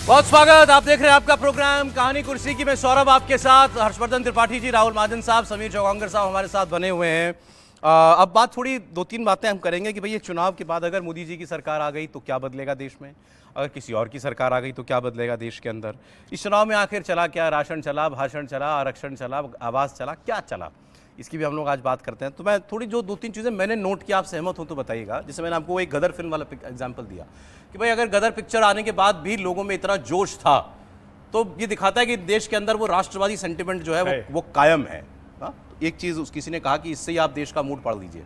बहुत स्वागत। आप देख रहे हैं आपका प्रोग्राम कहानी कुर्सी की। मैं सौरभ आपके साथ, हर्षवर्धन त्रिपाठी जी, राहुल महाजन साहब, समीर चौहांगर साहब हमारे साथ बने हुए हैं। अब बात थोड़ी दो तीन बातें हम करेंगे कि भाई ये चुनाव के बाद अगर मोदी जी की सरकार आ गई तो क्या बदलेगा देश में, अगर किसी और की सरकार आ गई तो क्या बदलेगा देश के अंदर। इस चुनाव में आखिर चला क्या, राशन चला, भाषण चला, आरक्षण चला, आवास चला, क्या चला, इसकी भी हम लोग आज बात करते हैं। तो मैं थोड़ी जो दो तीन चीज़ें मैंने नोट किया, आप सहमत हो तो बताइएगा। जैसे मैंने आपको एक गदर फिल्म वाला एग्जाम्पल दिया कि भाई अगर गदर पिक्चर आने के बाद भी लोगों में इतना जोश था तो ये दिखाता है कि देश के अंदर वो राष्ट्रवादी सेंटिमेंट जो है वो कायम है। हाँ, तो एक चीज़ किसी ने कहा कि इससे ही आप देश का मूड पढ़ लीजिए।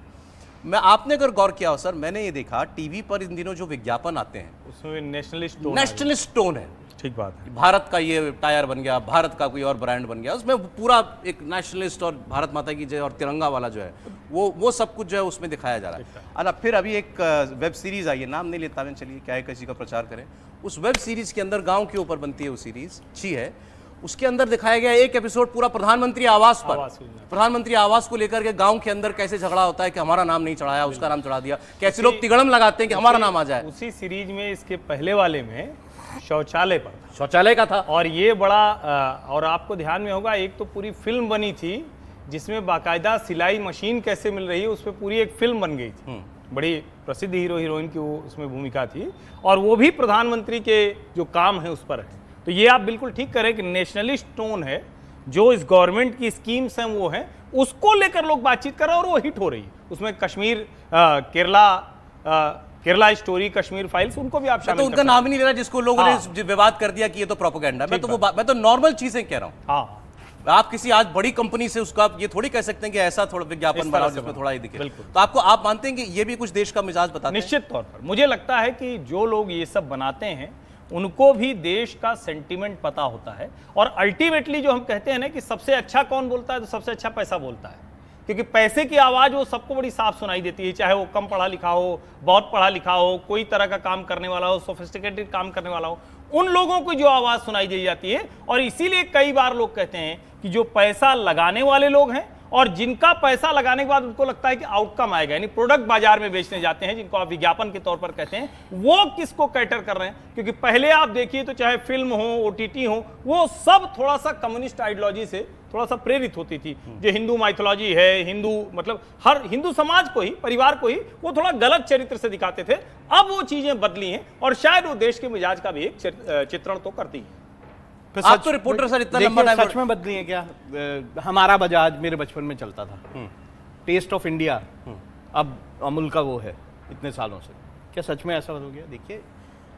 आपने अगर गौर किया हो सर, मैंने ये देखा टीवी पर इन दिनों जो विज्ञापन आते हैं उसमें नेशनलिस्ट टोन है। ठीक बात है। भारत का ये टायर बन गया, भारत का कोई और ब्रांड बन गया, उसमें पूरा एक नेशनलिस्ट और भारत माता की जय और तिरंगा वाला जो है वो सब कुछ जो है उसमें दिखाया जा रहा है। अला फिर अभी एक वेब सीरीज आई है, नाम नहीं लेता मैं, चलिए क्या है, किसी का प्रचार करें। उस वेब सीरीज के अंदर गांव के ऊपर बनती है वो सीरीज, अच्छी है। उसके अंदर दिखाया गया एक एपिसोड पूरा प्रधानमंत्री आवास पर, प्रधानमंत्री आवास को लेकर के गांव के अंदर कैसे झगड़ा होता है कि हमारा नाम नहीं चढ़ाया, उसका नाम चढ़ा दिया, कैसे लोग तिगड़म लगाते हैं कि हमारा नाम आ जाए। उसी सीरीज में इसके पहले वाले में शौचालय पर, शौचालय का था। और ये बड़ा और आपको ध्यान में होगा, एक तो पूरी फिल्म बनी थी जिसमें बाकायदा सिलाई मशीन कैसे मिल रही है उस पर पूरी एक फिल्म बन गई थी। बड़ी प्रसिद्ध हीरो हीरोइन की वो उसमें भूमिका थी, और वो भी प्रधानमंत्री के जो काम है उस पर है। तो ये आप बिल्कुल ठीक करें कि नेशनलिस्ट टोन है, जो इस गवर्नमेंट की स्कीम्स हैं वो हैं, उसको लेकर लोग बातचीत कर रहे हैं और वो हिट हो रही है। उसमें कश्मीर, केरला स्टोरी, कश्मीर फाइल्स, उनको भी आप शामिल, तो उनका नाम ही नहीं ले रहा जिसको लोगों ने विवाद कर दिया कि ये तो प्रोपेगेंडा। मैं तो नॉर्मल चीजें कह रहा हूँ। हाँ, आप किसी आज बड़ी कंपनी से उसका ये थोड़ी कह सकते हैं कि ऐसा थोड़ा विज्ञापन बनाओ जिसमें थोड़ा ही दिखे। तो आप मानते हैं कि ये भी कुछ देश का मिजाज बताते हैं? निश्चित तौर पर मुझे लगता है कि जो लोग ये सब बनाते हैं उनको भी देश का सेंटीमेंट पता होता है। और अल्टीमेटली जो हम कहते हैं ना कि सबसे अच्छा कौन बोलता है, तो सबसे अच्छा पैसा बोलता है, क्योंकि पैसे की आवाज वो सबको बड़ी साफ सुनाई देती है, चाहे वो कम पढ़ा लिखा हो, बहुत पढ़ा लिखा हो, कोई तरह का काम करने वाला हो, सोफिस्टिकेटेड काम करने वाला हो, उन लोगों को जो आवाज सुनाई दी जाती है। और इसीलिए कई बार लोग कहते हैं कि जो पैसा लगाने वाले लोग हैं और जिनका पैसा लगाने के बाद उनको लगता है कि आउटकम आएगा, यानी प्रोडक्ट बाजार में बेचने जाते हैं, जिनको आप विज्ञापन के तौर पर कहते हैं, वो किसको कैटर कर रहे हैं? क्योंकि पहले आप देखिए तो चाहे फिल्म हो, ओटीटी हो, वो सब थोड़ा सा कम्युनिस्ट आइडियोलॉजी से थोड़ा सा प्रेरित होती थी। जो हिंदू माइथोलॉजी है, हिंदू मतलब हर हिंदू समाज को ही, परिवार को ही वो थोड़ा गलत चरित्र से दिखाते थे। अब वो चीजें बदली हैं और शायद वो देश के मिजाज का भी एक चित्रण तो करती है। आप तो रिपोर्टर सर इतना लंबा टाइम, सच में बदली है क्या? हमारा बजाज मेरे बचपन में चलता था, टेस्ट ऑफ इंडिया, अब अमूल का वो है इतने सालों से। क्या सच में ऐसा हो गया? देखिए,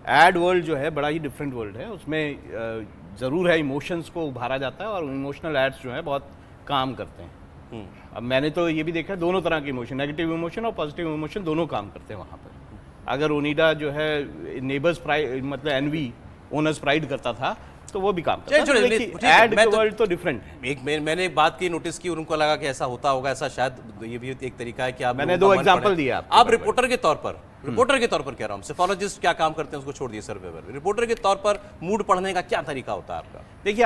एड वर्ल्ड जो है बड़ा ही डिफरेंट वर्ल्ड है। उसमें ज़रूर है इमोशंस को उभारा जाता है, और इमोशनल एड्स जो है बहुत काम करते हैं। अब मैंने तो ये भी देखा, दोनों तरह के इमोशन, नेगेटिव इमोशन और पॉजिटिव इमोशन, दोनों काम करते हैं वहाँ पर। अगर ओनिडा जो है नेबर्स प्राइड मतलब एनवी ओनर्स प्राइड करता था तो वो भी काम करता है। एड वर्ल्ड तो डिफरेंट है। मैंने एक बात की नोटिस की, उनको लगा कि ऐसा होता होगा, ऐसा शायद ये भी एक तरीका है कि आप, मैंने दो एग्जांपल दिया आप रिपोर्टर के तौर पर, कह रहा हूँ, सिफोलॉजिस्ट क्या काम करते हैं उसको छोड़ दिए, सर्वेवर, रिपोर्टर के तौर पर मूड पढ़ने का क्या तरीका होता है आपका? देखिए,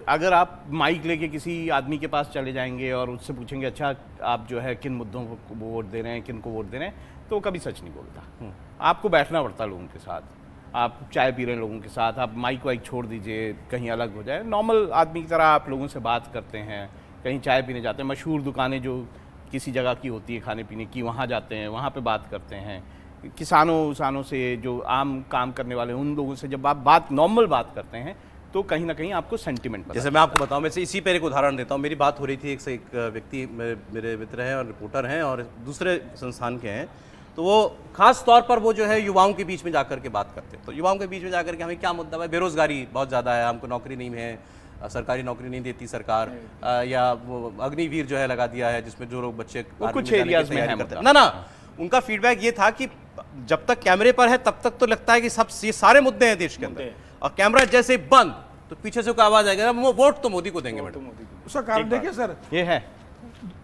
अगर आप माइक लेके किसी आदमी के पास चले जाएंगे और उससे पूछेंगे अच्छा आप जो है किन मुद्दों को वोट दे रहे हैं, किन को वोट दे रहे हैं, तो कभी सच नहीं बोलता। आपको बैठना पड़ता है लोगों के साथ, आप चाय पी रहे हैं लोगों के साथ, आप माइक वाइक छोड़ दीजिए, कहीं अलग हो जाए, नॉर्मल आदमी की तरह आप लोगों से बात करते हैं, कहीं चाय पीने जाते हैं, मशहूर दुकानें जो किसी जगह की होती है खाने पीने की, वहाँ जाते हैं, वहाँ पे बात करते हैं, किसानों से, जो आम काम करने वाले उन लोगों से जब आप नॉर्मल बात करते हैं तो कहीं ना कहीं आपको सेंटिमेंट पता। जैसे मैं आपको बताऊं, मैं इसी पर एक उदाहरण देता हूं। मेरी बात हो रही थी एक व्यक्ति, मेरे मित्र हैं और रिपोर्टर हैं और दूसरे संस्थान के हैं, तो वो खास तौर पर वो जो है युवाओं के बीच में जाकर के बात करते हैं। तो युवाओं के बीच में जाकर के हमें क्या मुद्दा है, बेरोजगारी बहुत ज़्यादा है, हमको नौकरी नहीं है, सरकारी नौकरी नहीं देती सरकार, या वो अग्निवीर जो है लगा दिया है जिसमें जो लोग बच्चे कुछ एरियाज में है। ना उनका फीडबैक ये था कि जब तक कैमरे पर है तब तक तो लगता है कि सब ये सारे मुद्दे हैं देश के अंदर, और कैमरा जैसे बंद तो पीछे से कोई आवाज आएगा, वो वोट तो मोदी को देंगे मैडम। उसका कारण देखिए सर, ये है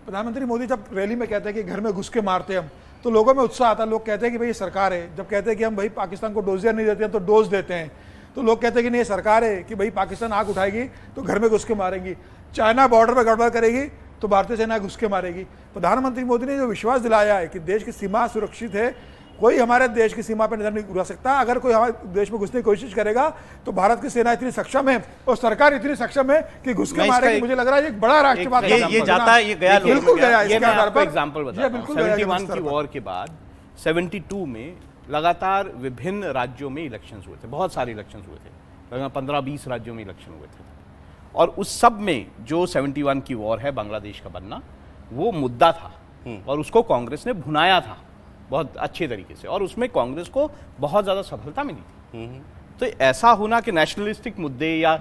प्रधानमंत्री मोदी जब रैली में कहते हैं कि घर में घुस के मारते हम, तो लोगों में उत्साह आता है। लोग कहते हैं कि भाई ये सरकार है। जब कहते हैं कि हम भाई पाकिस्तान को डोजियर नहीं देते हैं तो डोज देते हैं, तो लोग कहते हैं कि नहीं ये सरकार है कि भाई पाकिस्तान आग उठाएगी तो घर में घुस के मारेंगी, चाइना बॉर्डर पर गड़बड़ करेगी तो भारतीय सेना घुस के मारेगी। प्रधानमंत्री मोदी ने जो विश्वास दिलाया है कि देश की सीमा सुरक्षित है, कोई हमारे देश की सीमा पर नजर नहीं उड़ा सकता। अगर कोई हमारे देश में घुसने की कोशिश करेगा तो भारत की सेना इतनी सक्षम है और सरकार इतनी सक्षम है कि घुस के मैं इसका मारेगी। एक- मुझे लग रहा है ये एक बड़ा राष्ट्रवाद का ये example जाता है, ये गया लोगों में बिल्कुल गया ये इसके मैं आधार आपको पर एग्जांपल ये बताता हूं। बिल्कुल गया 71 स्तर की पर। वॉर के बाद 72 में लगातार विभिन्न राज्यों में इलेक्शंस हुए थे, बहुत सारे इलेक्शंस हुए थे, लगभग 15-20 राज्यों में इलेक्शन हुए थे। और उस सब में जो 71 की वॉर है, बांग्लादेश का बनना, वो मुद्दा था और उसको कांग्रेस ने भुनाया था बहुत अच्छे तरीके से, और उसमें कांग्रेस को बहुत ज्यादा सफलता मिली थी। तो ऐसा होना कि नेशनलिस्टिक मुद्दे या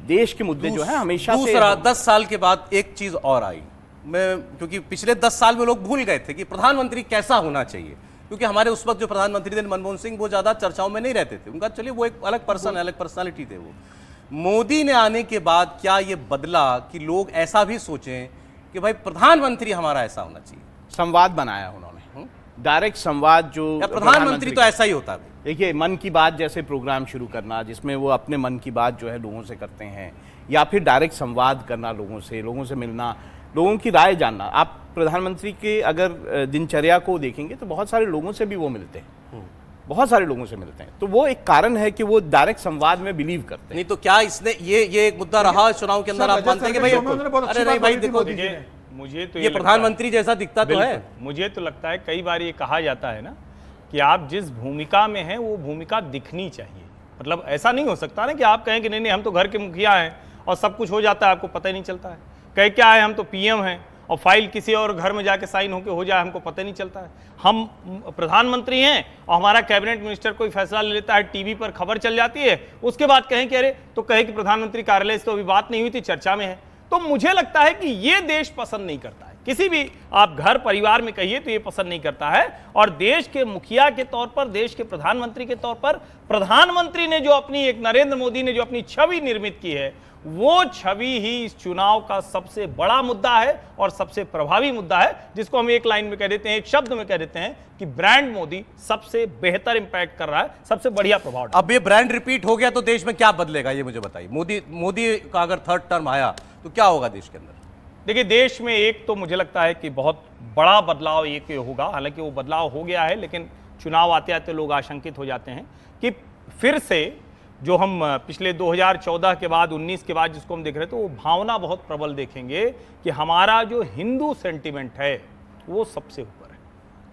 देश के मुद्दे जो है हमेशा से दूसरा 10 साल के बाद एक चीज और आई, मैं क्योंकि पिछले 10 साल में लोग भूल गए थे कि प्रधानमंत्री कैसा होना चाहिए, क्योंकि हमारे उस वक्त जो प्रधानमंत्री थे मनमोहन सिंह, वो ज्यादा चर्चाओं में नहीं रहते थे, उनका चलिए वो एक अलग पर्सन, अलग पर्सनालिटी थे वो। मोदी ने आने के बाद क्या ये बदला कि लोग ऐसा भी सोचें कि भाई प्रधानमंत्री हमारा ऐसा होना चाहिए? संवाद बनाया उन्होंने, डायरेक्ट संवाद जो या प्रधानमंत्री तो ऐसा ही होता है? देखिए, मन की बात जैसे प्रोग्राम शुरू करना जिसमें वो अपने मन की बात जो है लोगों से करते हैं, या फिर डायरेक्ट संवाद करना लोगों से मिलना, लोगों की राय जानना। आप प्रधानमंत्री के अगर दिनचर्या को देखेंगे तो बहुत सारे लोगों से भी वो मिलते हैं, बहुत सारे लोगों से मिलते हैं। तो वो एक कारण है कि वो डायरेक्ट संवाद में बिलीव करते हैं। नहीं तो क्या इसने ये एक मुद्दा रहा चुनाव के अंदर? आप मानते हैं कि भाई अरे नहीं भाई देखो, मुझे तो ये लगता है- प्रधानमंत्री जैसा दिखता तो है। बिल्कुल। मुझे तो लगता है कई बार ये कहा जाता है ना कि आप जिस भूमिका में हैं वो भूमिका दिखनी चाहिए। मतलब ऐसा नहीं हो सकता ना कि आप कहें कि नहीं नहीं हम तो घर के मुखिया हैं और सब कुछ हो जाता है, आपको पता ही नहीं चलता है। कहे क्या है, हम तो पीएम हैं और फाइल किसी और घर में जाके साइन होके हो जाए, हमको पता नहीं चलता है। हम प्रधानमंत्री हैं और हमारा कैबिनेट मिनिस्टर कोई फैसला ले लेता है, टीवी पर खबर चल जाती है, उसके बाद कहें कि अरे तो कहे कि प्रधानमंत्री कार्यालय से तो अभी बात नहीं हुई थी, चर्चा में है। तो मुझे लगता है कि ये देश पसंद नहीं करता है, किसी भी आप घर परिवार में कहिए तो ये पसंद नहीं करता है। और देश के मुखिया के तौर पर, देश के प्रधानमंत्री के तौर पर, प्रधानमंत्री ने जो अपनी एक नरेंद्र मोदी ने जो अपनी छवि निर्मित की है, वो छवि ही इस चुनाव का सबसे बड़ा मुद्दा है और सबसे प्रभावी मुद्दा है, जिसको हम एक लाइन में कह देते हैं, एक शब्द में कह देते हैं कि ब्रांड मोदी सबसे बेहतर इंपैक्ट कर रहा है, सबसे बढ़िया प्रभाव डाल। अब ये ब्रांड रिपीट हो गया तो देश में क्या बदलेगा, ये मुझे बताइए। मोदी का अगर थर्ड टर्म आया तो क्या होगा देश के अंदर? देखिए, देश में एक तो मुझे लगता है कि बहुत बड़ा बदलाव एक होगा, हालांकि वो बदलाव हो गया है, लेकिन चुनाव आते आते लोग आशंकित हो जाते हैं कि फिर से जो हम पिछले 2014 के बाद 19 के बाद जिसको हम देख रहे थे, वो भावना बहुत प्रबल देखेंगे कि हमारा जो हिंदू सेंटिमेंट है वो सबसे ऊपर है।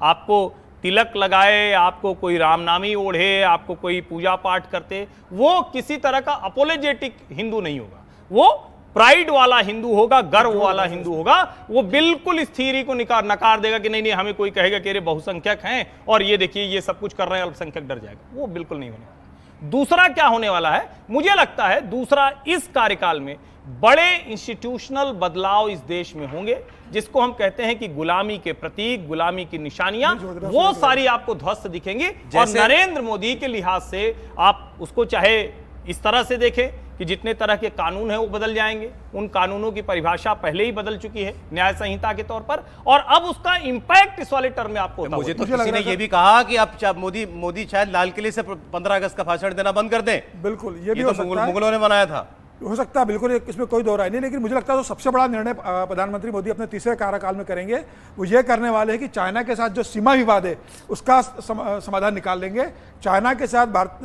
आपको तिलक लगाए, आपको कोई रामनामी ओढ़े, आपको कोई पूजा पाठ करते, वो किसी तरह का अपोलोजेटिक हिंदू नहीं होगा, वो प्राइड वाला हिंदू होगा, गर्व वाला हिंदू होगा। वो बिल्कुल इस थ्योरी को नकार देगा कि नहीं नहीं हमें कोई कहेगा कि अरे बहुसंख्यक हैं और ये देखिए ये सब कुछ कर रहे हैं, अल्पसंख्यक डर जाएगा, वो बिल्कुल नहीं होने वाला। दूसरा क्या होने वाला है, मुझे लगता है दूसरा इस कार्यकाल में बड़े इंस्टीट्यूशनल बदलाव इस देश में होंगे, जिसको हम कहते हैं कि गुलामी के प्रतीक, गुलामी की निशानियां, वो सारी आपको ध्वस्त दिखेंगी। और नरेंद्र मोदी के लिहाज से आप उसको चाहे इस तरह से देखें कि जितने तरह के कानून हैं वो बदल जाएंगे, उन कानूनों की परिभाषा पहले ही बदल चुकी है न्याय संहिता के तौर पर, और अब उसका इंपैक्ट इस वाले टर्म में आपको होता मुझे हुआ तो किसी ने ये भी कहा कि अब मोदी शायद लाल किले से 15 अगस्त का भाषण देना बंद कर दें। बिल्कुल, ये भी तो हो सकता है, मुगलों ने बनाया था, हो सकता है, बिल्कुल इसमें कोई दो राय नहीं। लेकिन मुझे लगता है तो सबसे बड़ा निर्णय प्रधानमंत्री मोदी अपने तीसरे कार्यकाल में करेंगे, वो ये करने वाले हैं कि चाइना के साथ जो सीमा विवाद है उसका समाधान निकाल लेंगे। चाइना के साथ भारत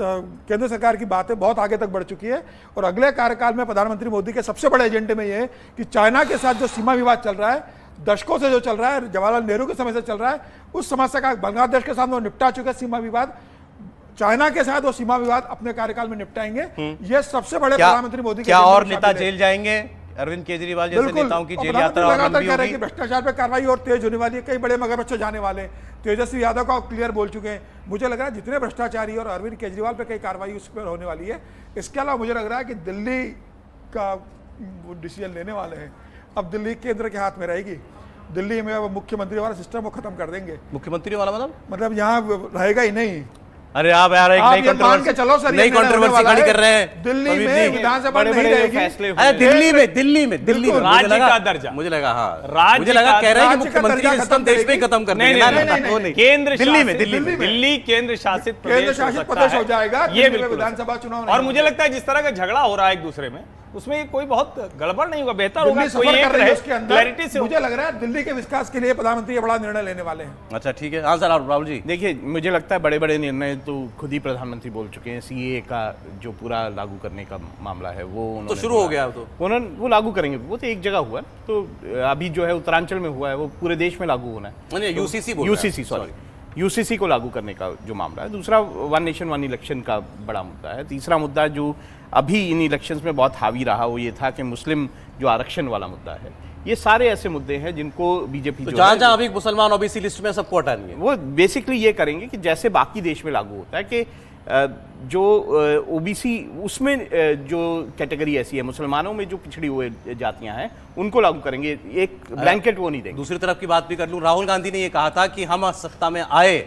केंद्र सरकार की बातें बहुत आगे तक बढ़ चुकी है और अगले कार्यकाल में प्रधानमंत्री मोदी के सबसे बड़े एजेंडे में ये है कि चाइना के साथ जो सीमा विवाद चल रहा है, दशकों से जो चल रहा है, जवाहरलाल नेहरू के समय से चल रहा है, उस समस्या का बांग्लादेश के साथ वो निपटा चुके सीमा विवाद, चाइना के साथ वो सीमा विवाद अपने कार्यकाल में निपटाएंगे। ये सबसे बड़े प्रधानमंत्री मोदी के क्या और नेता जेल जाएंगे? अरविंद केजरीवाल जैसे नेताओं की जेल यात्रा और लंबी कह रहे हैं होगी। कि भ्रष्टाचार पे कार्रवाई और तेज होने वाली है, कई बड़े मगरमच्छ जाने वाले। तेजस्वी यादव का क्लियर बोल चुके हैं। मुझे लग रहा है जितने भ्रष्टाचारी और अरविंद केजरीवाल पे कई कार्रवाई उस पर होने वाली है। इसके अलावा मुझे लग रहा है कि दिल्ली का डिसीजन लेने वाले हैं, अब दिल्ली केंद्र के हाथ में रहेगी। दिल्ली में अब मुख्यमंत्री वाला सिस्टम वो खत्म कर देंगे। मुख्यमंत्री वाला मतलब यहाँ रहेगा ही नहीं। अरे आप यार एक नई कंट्रोवर्सी, चलो सर, नई कंट्रोवर्सी खड़ी कर रहे हैं। दिल्ली में विधानसभा नहीं रहेगी। अरे दिल्ली में राज्य का दर्जा, मुझे लगा, हाँ राज्य मुझे लगा कह रहे हैं कि राज्य का मुख्यमंत्री दर्जा का सिस्टम देश में ही खत्म कर नहीं, देंगे। नहीं, केंद्र दिल्ली केंद्र शासित प्रदेश हो जाएगा। ये विधानसभा चुनाव और मुझे लगता है जिस तरह का झगड़ा हो रहा है एक दूसरे में, उसमें कोई बहुत गड़बड़ नहीं होगा, बेहतर होगा दिल्ली कोई सफर एक कर रही है, रहे, उसके क्लैरिटी अंदर से मुझे लग रहा है दिल्ली के विकास के लिए प्रधानमंत्री ये बड़ा निर्णय लेने वाले हैं। अच्छा ठीक है, हाँ सर राहुल जी। देखिए, मुझे लगता है बड़े बड़े निर्णय तो खुद ही प्रधानमंत्री बोल चुके हैं। सीए का जो पूरा लागू करने का मामला है वो तो उन्होंने शुरू हो बोला। गया अब तो। उन्होंने वो लागू करेंगे, वो तो एक जगह हुआ है, तो अभी जो है उत्तरांचल में हुआ है, वो पूरे देश में लागू होना है। नहीं, यूसीसी बोल रहा है। यूसीसी सॉरी, यूसीसी को लागू करने का जो मामला है। दूसरा वन नेशन वन इलेक्शन का बड़ा मुद्दा है। तीसरा मुद्दा जो अभी इन इलेक्शंस में बहुत हावी रहा वो ये था कि मुस्लिम जो आरक्षण वाला मुद्दा है। ये सारे ऐसे मुद्दे हैं जिनको बीजेपी तो जो जहां है, जहां अभी मुसलमान ओबीसी लिस्ट में सबको हटाएंगे। वो बेसिकली ये करेंगे कि जैसे बाकी देश में लागू होता है कि जो ओबीसी उसमें जो कैटेगरी ऐसी है, मुसलमानों में जो पिछड़ी हुए जातियां हैं उनको लागू करेंगे, एक ब्लैंकेट वो नहीं देंगे। दूसरी तरफ की बात भी कर लूं, राहुल गांधी ने ये कहा था कि हम सत्ता में आए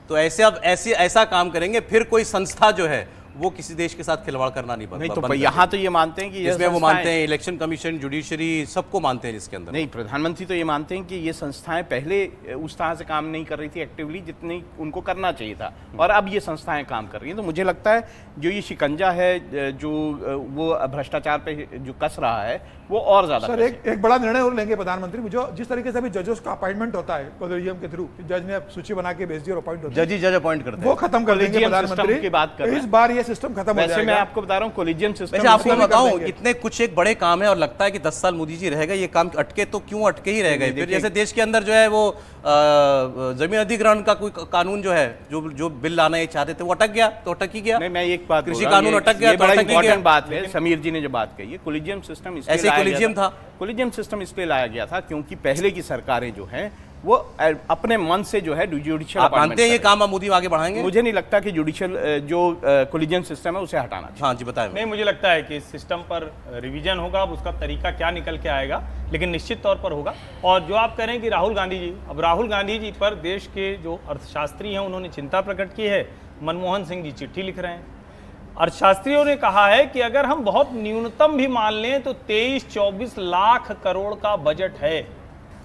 तो ऐसा काम करेंगे फिर कोई संस्था जो है वो किसी देश के साथ खिलवाड़ करना नहीं नहीं तो यहाँ तो ये मानते हैं कि ये इसमें वो संस्थाएं- मानते हैं इलेक्शन कमीशन, जुडिशरी सबको मानते हैं जिसके अंदर। नहीं, प्रधानमंत्री तो ये मानते हैं कि ये संस्थाएं पहले उस तरह से काम नहीं कर रही थी एक्टिवली जितनी उनको करना चाहिए था, और अब ये संस्थाएं काम कर रही हैं। तो मुझे लगता है जो ये शिकंजा है जो वो भ्रष्टाचार पे जो कस रहा है वो और ज्यादा सर एक बड़ा निर्णय और लेंगे प्रधानमंत्री, जो जिस तरीके से अभी जजेस का अपॉइंटमेंट होता है कोलेजियम के थ्रू, जज ने सूची बना के भेज दी और अपॉइंट होता है, जज ही जज अपॉइंट करते वो हैं। खत्म कर देंगे Collegium system प्रधानमंत्री की बात कर रहे हैं। इस बार ये सिस्टम खत्म हो वैसे जाएगा। मैं आपको बता रहा हूँ कोलिजियम सिस्टम वैसे आपको इसी में कर बताऊं देंगे। कितने कुछ एक बड़े काम है और लगता है कि 10 साल मोदी जी रह गए ये काम अटके, तो क्यों अटके ही रह गए। फिर जैसे देश के अंदर जो है वो जमीन अधिग्रहण का कोई कानून जो है जो बिल लाना ये चाहते थे वो अटक गया, तो अटक ही गया। नहीं, मैं एक बात कृषि बोल रहा हूं, कानून ये- अटक गया ये तो बड़ा अटक ही गया। इंपॉर्टेंट बात है, समीर जी ने जो बात कही है, कोलिजियम सिस्टम इसलिए ऐसे लाया कोलिजियम गया था। कोलिजियम सिस्टम इसलिए लाया गया था क्योंकि पहले की सरकारें जो हैं वो अपने मन से जो है जुडिशियल आप मानते हैं ये काम अब मोदी आगे बढ़ाएंगे? मुझे नहीं लगता कि जुडिशियल जो कोलिजियम सिस्टम है उसे हटाना चाहिए। हाँ जी बताएं। नहीं, मुझे लगता है कि इस सिस्टम पर रिवीजन होगा, अब उसका तरीका क्या निकल के आएगा, लेकिन निश्चित तौर पर होगा। और जो आप कह रहे हैं कि राहुल गांधी जी, अब राहुल गांधी जी पर देश के जो अर्थशास्त्री हैं उन्होंने चिंता प्रकट की है। मनमोहन सिंह जी चिट्ठी लिख रहे हैं। अर्थशास्त्रियों ने कहा है कि अगर हम बहुत न्यूनतम भी मान लें तो 23-24 लाख करोड़ का बजट है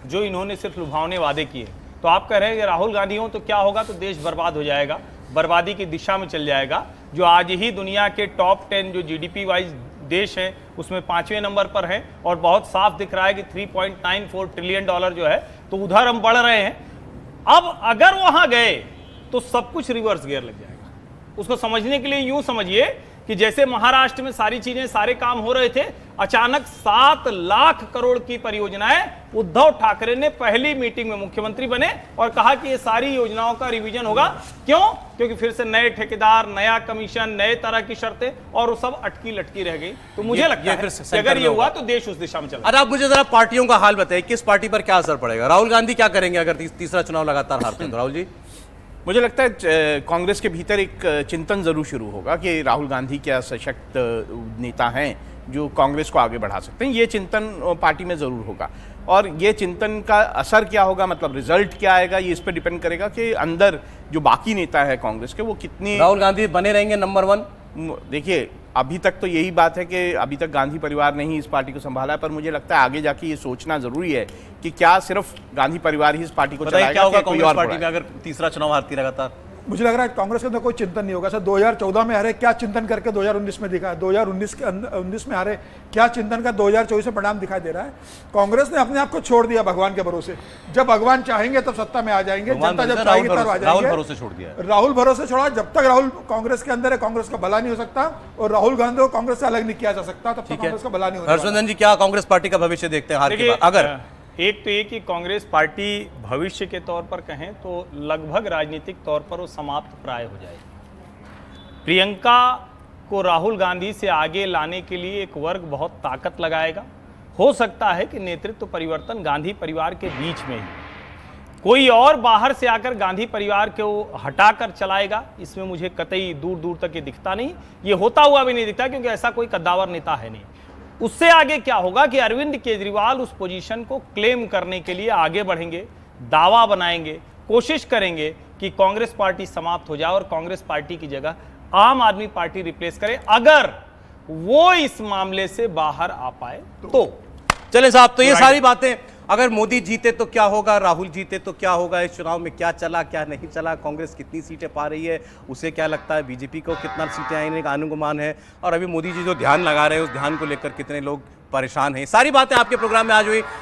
जो इन्होंने सिर्फ लुभावने वादे किए। तो आप कह रहे हैं कि राहुल गांधी हो तो क्या होगा, तो देश बर्बाद हो जाएगा, बर्बादी की दिशा में चल जाएगा। जो आज ही दुनिया के टॉप 10 जो जीडीपी वाइज देश हैं उसमें 5वें नंबर पर है, और बहुत साफ दिख रहा है कि $3.94 ट्रिलियन जो है, तो उधर हम बढ़ रहे हैं। अब अगर वहां गए तो सब कुछ रिवर्स गियर लग जाएगा। उसको समझने के लिए यूं समझिए कि जैसे महाराष्ट्र में सारी चीजें सारे काम हो रहे थे, अचानक 7 लाख करोड़ की परियोजनाएं उद्धव ठाकरे ने पहली मीटिंग में मुख्यमंत्री बने और कहा कि ये सारी योजनाओं का रिवीजन होगा। क्यों? क्योंकि फिर से नए ठेकेदार, नया कमीशन, नए तरह की शर्तें, और वो सब अटकी लटकी रह गई। तो मुझे लगता है कि अगर ये हुआ तो देश उस दिशा में चला। अरे आप मुझे जरा पार्टियों का हाल बताइए, किस पार्टी पर क्या असर पड़ेगा? राहुल गांधी क्या करेंगे अगर तीसरा चुनाव लगातार हारते हैं तो? राहुल जी, मुझे लगता है कांग्रेस के भीतर एक चिंतन जरूर शुरू होगा कि राहुल गांधी क्या सशक्त नेता हैं जो कांग्रेस को आगे बढ़ा सकते हैं। ये चिंतन पार्टी में जरूर होगा, और ये चिंतन का असर क्या होगा, मतलब रिजल्ट क्या आएगा, ये इस पर डिपेंड करेगा कि अंदर जो बाकी नेता है कांग्रेस के वो कितने। राहुल गांधी बने रहेंगे नंबर 1? देखिए, अभी तक तो यही बात है कि अभी तक गांधी परिवार ने ही इस पार्टी को संभाला है, पर मुझे लगता है आगे जाके ये सोचना जरूरी है कि क्या सिर्फ गांधी परिवार ही इस पार्टी को बताइए चलाएगा, क्या होगा कि कोई कांग्रेस और पार्टी बढ़ाएगा? में अगर तीसरा चुनाव हारती लगातार? मुझे लग रहा है कांग्रेस के अंदर कोई चिंतन नहीं होगा। सर 2014 में हारे, क्या चिंतन करके 2019 में दिखा है? 2019 में हारे, क्या चिंतन का 2024 में परिणाम दिखाई दे रहा है? कांग्रेस ने अपने आप को छोड़ दिया भगवान के भरोसे। जब भगवान चाहेंगे तब सत्ता में आ जाएंगे, जनता जब चाहेगी तब आ राहुल जाएंगे। भरोसे छोड़ दिया है। राहुल भरोसे छोड़ा। जब तक राहुल कांग्रेस के अंदर है कांग्रेस का भला नहीं हो सकता, और राहुल गांधी को कांग्रेस से अलग नहीं किया जा सकता, तब तक ठीक है, कांग्रेस का भला नहीं होने वाला। हर्षवर्धन जी क्या कांग्रेस पार्टी का भविष्य देखते हैं हार के देखिए, बाद? अगर एक तो ये कि कांग्रेस पार्टी भविष्य के तौर पर कहें तो लगभग राजनीतिक तौर पर वो समाप्त प्राय हो जाएगी। प्रियंका को राहुल गांधी से आगे लाने के लिए एक वर्ग बहुत ताकत लगाएगा। हो सकता है कि नेतृत्व परिवर्तन गांधी परिवार के बीच में ही, कोई और बाहर से आकर गांधी परिवार को हटाकर चलाएगा, इसमें मुझे कतई दूर दूर तक ये दिखता नहीं। ये होता हुआ भी नहीं दिखता, क्योंकि ऐसा कोई कद्दावर नेता है नहीं। उससे आगे क्या होगा कि अरविंद केजरीवाल उस पोजीशन को क्लेम करने के लिए आगे बढ़ेंगे, दावा बनाएंगे, कोशिश करेंगे कि कांग्रेस पार्टी समाप्त हो जाए और कांग्रेस पार्टी की जगह आम आदमी पार्टी रिप्लेस करे, अगर वो इस मामले से बाहर आ पाए तो। चले साहब, तो ये सारी बातें अगर मोदी जीते तो क्या होगा, राहुल जीते तो क्या होगा, इस चुनाव में क्या चला क्या नहीं चला, कांग्रेस कितनी सीटें पा रही है, उसे क्या लगता है, बीजेपी को कितना सीटें आने का अनुमान है, और अभी मोदी जी जो ध्यान लगा रहे हैं उस ध्यान को लेकर कितने लोग परेशान हैं। सारी बातें आपके प्रोग्राम में आज हुई।